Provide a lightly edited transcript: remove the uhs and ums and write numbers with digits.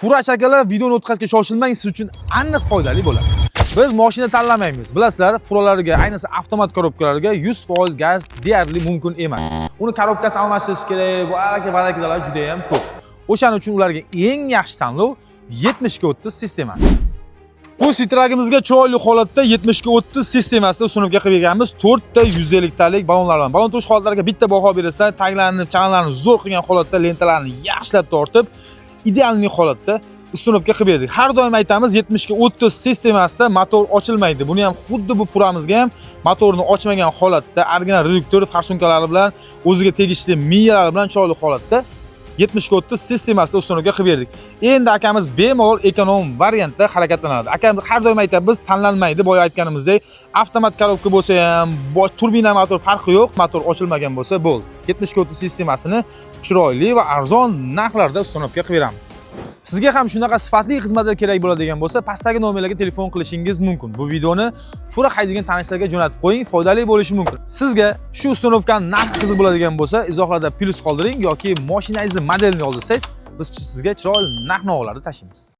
Furash akalar, videoni o'tkazishga shoshilmang, siz uchun aniq foydali bo'ladi. Biz mashina tanlamaymiz. Bilasizlar, furalarga, ayniqsa avtomat korobkalarga 100% gaz deyarli mumkin emas. Uni korobkasini almashtirish kerak, bu barakalar juda ham ko'p. O'shaning uchun ularga eng yaxshi tanlov 70/30 sistemasi. Bu sitragimizga chiroyli holatda 70/30 sistemasida ustunovka qilib berganmiz. 4 ta 150 talik ballonlar bilan. Ballon to'sh holatlariga bitta baho berasizlar. Taglarini, chanalarni zo'r qilgan holatda lentalarni yaxshilab tortib, idealniy holatda ustunovka qilib berdik. Har doim aytamiz, 70/30 sistemasida motor ochilmaydi. Buni ham xuddi bu furamizga ham motorni ochmagan holatda, original reduktor farsunkalari bilan, o'ziga tegishli miyalar bilan chiroyli holatda 70/30 sistemasida ustunovka qilib berdik. Endi akamiz bemalol ekonom variantda harakatlanadi. Akamiz har doim aytamiz, tanlanmaydi. Boya aytganimizdek, avtomat korobka bo'lsa ham, turbina motor farqi yo'q. Motor ochilmagan bo'lsa bo'ldi. 70/30 sistemasini chiroyli va arzon narxlarda ustunovka qilib beramiz. Sizga ham shunaqa sifatli xizmatlar kerak bo'ladigan bo'lsa, pastdagi nomerlarga telefon qilishingiz mumkin. Bu videoni fura haydagan tanishlarga jo'natib qo'ying, foydali bo'lishi mumkin. Sizga shu ustunovkaning narxi qiziq bo'ladigan bo'lsa, izohlarda plus qoldiring yoki mashinangizni modelini yozsangiz, biz sizga chiroyli narx-navolarni tashlaymiz.